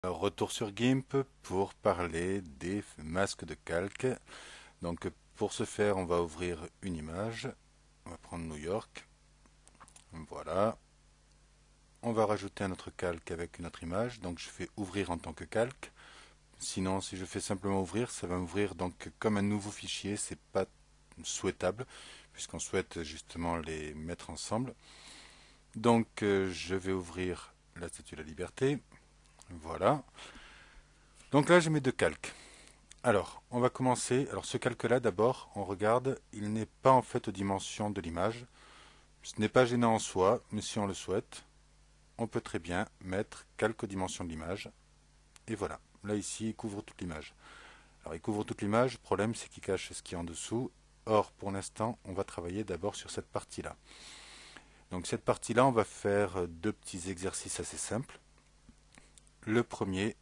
Retour sur GIMP pour parler des masques de calque. Donc pour ce faire, on va ouvrir une image. On va prendre New York. Voilà. On va rajouter un autre calque avec une autre image. Donc je fais ouvrir en tant que calque. Sinon, si je fais simplement ouvrir, ça va m'ouvrir donc comme un nouveau fichier. C'est pas souhaitable puisqu'on souhaite justement les mettre ensemble. Donc je vais ouvrir la Statue de la Liberté. Voilà. Donc là, j'ai mes deux calques. Alors, on va commencer. Alors, ce calque-là, d'abord, on regarde. Il n'est pas en fait aux dimensions de l'image. Ce n'est pas gênant en soi, mais si on le souhaite, on peut très bien mettre calque aux dimensions de l'image. Et voilà. Là, ici, il couvre toute l'image. Alors, il couvre toute l'image. Le problème, c'est qu'il cache ce qui est en dessous. Or, pour l'instant, on va travailler d'abord sur cette partie-là. Donc, cette partie-là, on va faire deux petits exercices assez simples. Le premier,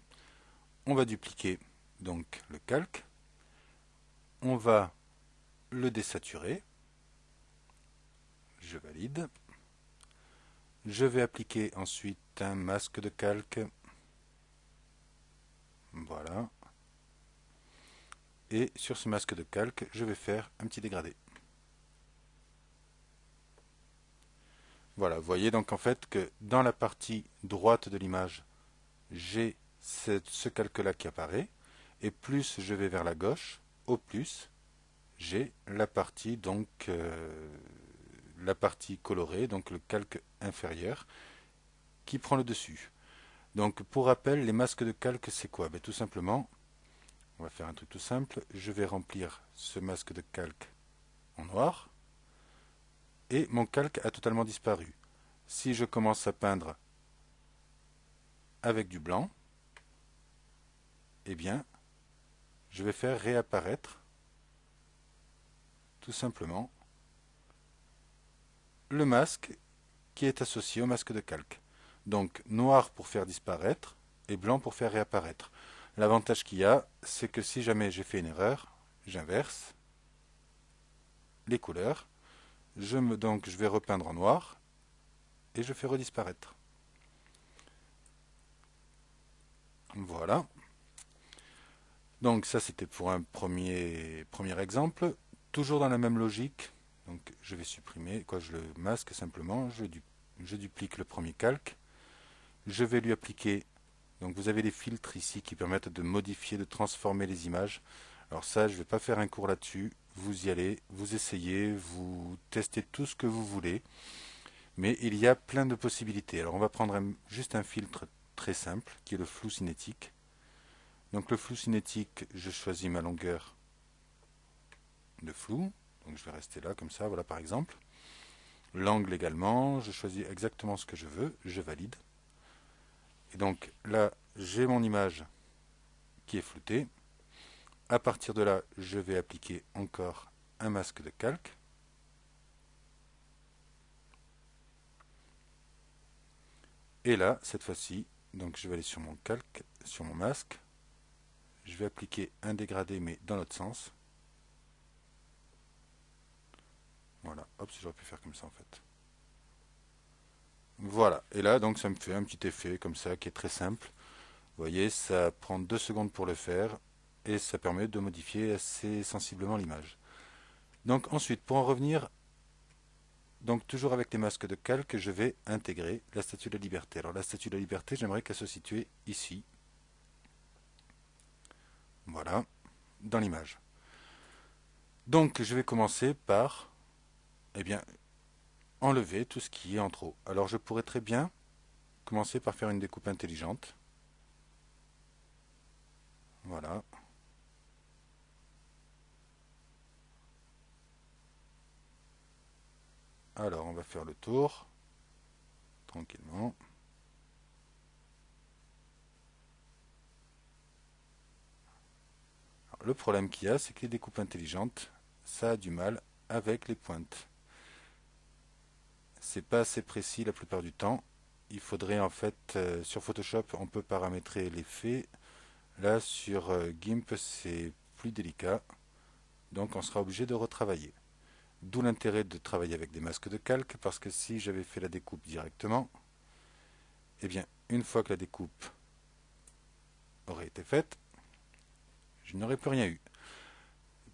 on va dupliquer donc le calque. On va le désaturer. Je valide. Je vais appliquer ensuite un masque de calque. Voilà. Et sur ce masque de calque, je vais faire un petit dégradé. Voilà, vous voyez donc en fait que dans la partie droite de l'image, j'ai ce calque-là qui apparaît. Et plus je vais vers la gauche, au plus, j'ai la partie la partie colorée, donc le calque inférieur, qui prend le dessus. Donc pour rappel, les masques de calque, c'est quoi? Tout simplement, on va faire un truc tout simple. Je vais remplir ce masque de calque en noir. Et mon calque a totalement disparu. Si je commence à peindre avec du blanc, eh bien, je vais faire réapparaître tout simplement le masque qui est associé au masque de calque. Donc noir pour faire disparaître et blanc pour faire réapparaître. L'avantage qu'il y a, c'est que si jamais j'ai fait une erreur, j'inverse les couleurs. Donc je vais repeindre en noir et je fais redisparaître. Voilà. Donc ça c'était pour un premier exemple. Toujours dans la même logique. Donc je vais supprimer, je le masque simplement, je duplique le premier calque. Je vais lui appliquer, donc vous avez les filtres ici qui permettent de modifier, de transformer les images. Alors ça, je ne vais pas faire un cours là-dessus. Vous y allez, vous essayez, vous testez tout ce que vous voulez. Mais il y a plein de possibilités. Alors on va prendre juste un filtre très simple, qui est le flou cinétique. Donc le flou cinétique, je choisis ma longueur de flou. Donc je vais rester là comme ça, voilà par exemple. L'angle également, je choisis exactement ce que je veux, je valide. Et donc là, j'ai mon image qui est floutée. À partir de là, je vais appliquer encore un masque de calque. Et là, cette fois-ci, donc je vais aller sur mon calque, sur mon masque. Je vais appliquer un dégradé, mais dans l'autre sens. Voilà, hop, j'aurais pu faire comme ça en fait. Voilà, et là, donc ça me fait un petit effet comme ça qui est très simple. Vous voyez, ça prend 2 secondes pour le faire et ça permet de modifier assez sensiblement l'image. Donc ensuite, pour en revenir, donc toujours avec les masques de calque, je vais intégrer la Statue de la Liberté. Alors la Statue de la Liberté, j'aimerais qu'elle se situe ici. Voilà, dans l'image. Donc je vais commencer par, eh bien, enlever tout ce qui est en trop. Alors je pourrais très bien commencer par faire une découpe intelligente. Voilà. Alors on va faire le tour, tranquillement. Alors, le problème qu'il y a, c'est que les découpes intelligentes, ça a du mal avec les pointes. C'est pas assez précis la plupart du temps. Il faudrait en fait, sur Photoshop, on peut paramétrer l'effet. Là, sur GIMP, c'est plus délicat. Donc, on sera obligé de retravailler. D'où l'intérêt de travailler avec des masques de calque, parce que si j'avais fait la découpe directement, eh bien, une fois que la découpe été faite, je n'aurais plus rien eu.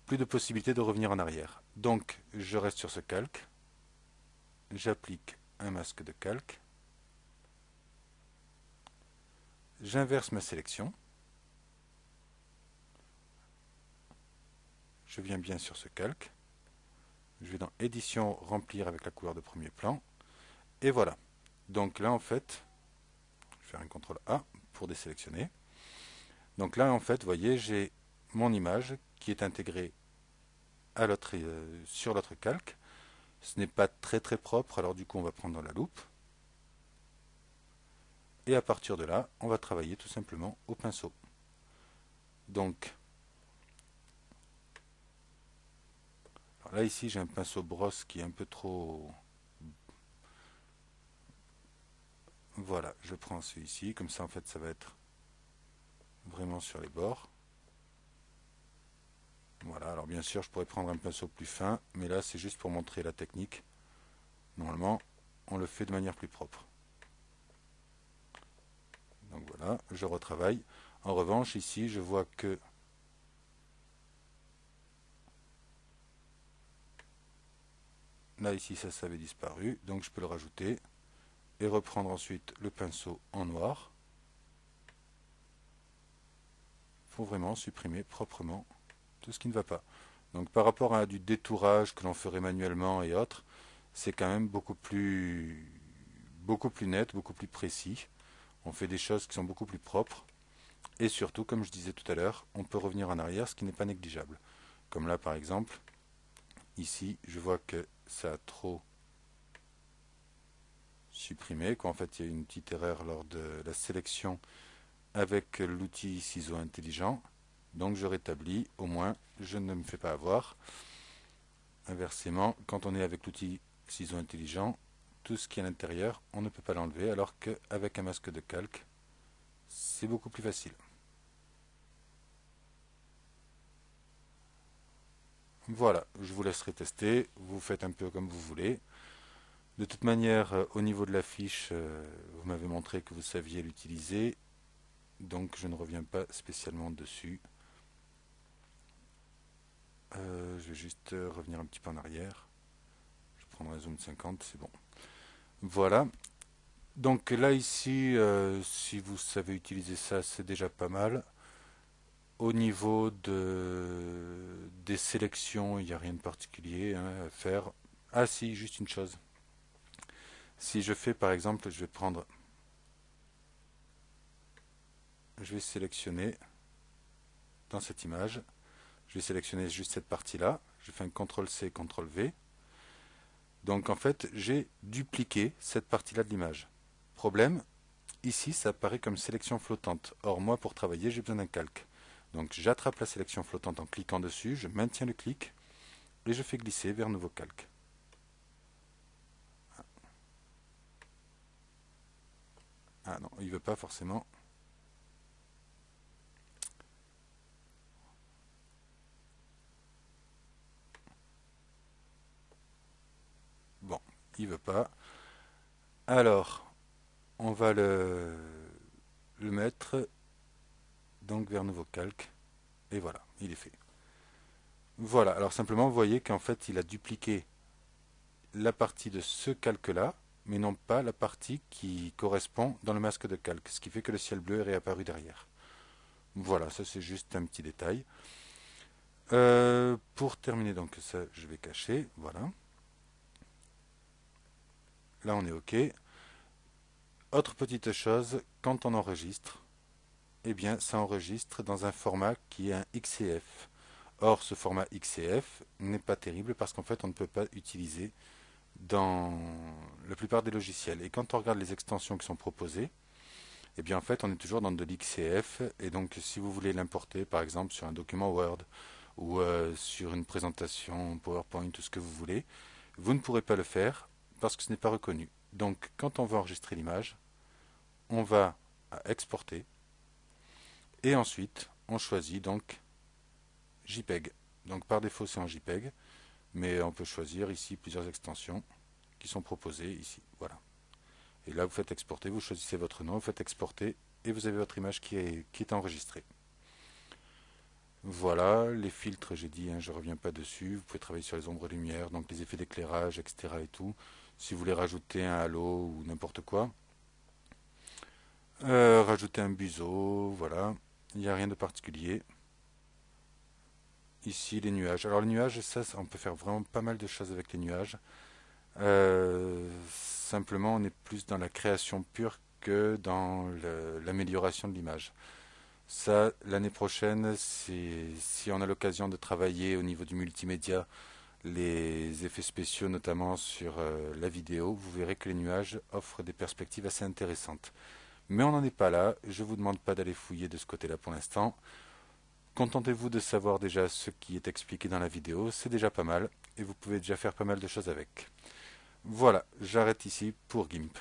Plus de possibilité de revenir en arrière. Donc, je reste sur ce calque. J'applique un masque de calque. J'inverse ma sélection. Je viens bien sur ce calque. Je vais dans édition, remplir avec la couleur de premier plan. Et voilà. Donc là, en fait, je vais faire un CTRL A pour désélectionner. Donc là, en fait, vous voyez, j'ai mon image qui est intégrée à sur l'autre calque. Ce n'est pas très très propre, alors du coup, on va prendre la loupe. Et à partir de là, on va travailler tout simplement au pinceau. Donc, alors là ici, j'ai un pinceau brosse qui est un peu trop... Voilà, je prends celui-ci, comme ça en fait ça va être vraiment sur les bords. Voilà, alors bien sûr je pourrais prendre un pinceau plus fin, mais là c'est juste pour montrer la technique. Normalement, on le fait de manière plus propre. Donc voilà, je retravaille. En revanche, ici, je vois que là, ici, ça avait disparu, donc je peux le rajouter et reprendre ensuite le pinceau en noir. Il faut vraiment supprimer proprement tout ce qui ne va pas. Donc par rapport à du détourage que l'on ferait manuellement et autres, c'est quand même beaucoup plus net, beaucoup plus précis. On fait des choses qui sont beaucoup plus propres. Et surtout, comme je disais tout à l'heure, on peut revenir en arrière, ce qui n'est pas négligeable. Comme là, par exemple, ici, je vois que ça a trop supprimé, qu'en fait, il y a une petite erreur lors de la sélection avec l'outil ciseau intelligent. Donc, je rétablis, au moins, je ne me fais pas avoir. Inversement, quand on est avec l'outil ciseau intelligent, tout ce qui est à l'intérieur, on ne peut pas l'enlever, alors qu'avec un masque de calque, c'est beaucoup plus facile. Voilà, je vous laisserai tester, vous faites un peu comme vous voulez. De toute manière, au niveau de la fiche, vous m'avez montré que vous saviez l'utiliser, donc je ne reviens pas spécialement dessus. Je vais juste revenir un petit peu en arrière. Je prendrai un zoom 50, c'est bon. Voilà. Donc là ici, si vous savez utiliser ça, c'est déjà pas mal. Au niveau des sélections, il n'y a rien de particulier à faire. Ah si, juste une chose. Si je fais par exemple, je vais sélectionner dans cette image, je vais sélectionner juste cette partie-là, je fais un CTRL-C, CTRL-V. Donc en fait, j'ai dupliqué cette partie-là de l'image. Problème, ici ça apparaît comme sélection flottante. Or moi, pour travailler, j'ai besoin d'un calque. Donc j'attrape la sélection flottante en cliquant dessus, je maintiens le clic et je fais glisser vers nouveau calque. Ah non, il ne veut pas forcément. Bon, il ne veut pas. Alors, on va le mettre donc vers nouveau calque. Et voilà, il est fait. Voilà, alors simplement, vous voyez qu'en fait, il a dupliqué la partie de ce calque-là, mais non pas la partie qui correspond dans le masque de calque, ce qui fait que le ciel bleu est réapparu derrière. Voilà, ça c'est juste un petit détail. Pour terminer, donc ça je vais cacher, voilà. Là on est OK. Autre petite chose, quand on enregistre, eh bien ça enregistre dans un format qui est un XCF. Or ce format XCF n'est pas terrible parce qu'en fait on ne peut pas utiliser dans la plupart des logiciels. Et quand on regarde les extensions qui sont proposées, eh bien en fait on est toujours dans de l'XCF, et donc si vous voulez l'importer par exemple sur un document Word ou sur une présentation PowerPoint, tout ce que vous voulez, vous ne pourrez pas le faire parce que ce n'est pas reconnu. Donc quand on veut enregistrer l'image, on va à exporter et ensuite on choisit donc JPEG. Donc par défaut c'est en JPEG, mais on peut choisir ici plusieurs extensions qui sont proposées ici. Voilà. Et là vous faites exporter, vous choisissez votre nom, vous faites exporter et vous avez votre image qui est enregistrée. Voilà, les filtres, j'ai dit, hein, je ne reviens pas dessus. Vous pouvez travailler sur les ombres lumière, donc les effets d'éclairage, etc. et tout. Si vous voulez rajouter un halo ou n'importe quoi. Rajouter un buseau, voilà. Il n'y a rien de particulier. Ici, les nuages. Alors les nuages, on peut faire vraiment pas mal de choses avec les nuages. Simplement, on est plus dans la création pure que dans l'amélioration de l'image. Ça, l'année prochaine, si on a l'occasion de travailler au niveau du multimédia, les effets spéciaux, notamment sur la vidéo, vous verrez que les nuages offrent des perspectives assez intéressantes. Mais on n'en est pas là, je ne vous demande pas d'aller fouiller de ce côté-là pour l'instant. Contentez-vous de savoir déjà ce qui est expliqué dans la vidéo, c'est déjà pas mal, et vous pouvez déjà faire pas mal de choses avec. Voilà, j'arrête ici pour GIMP.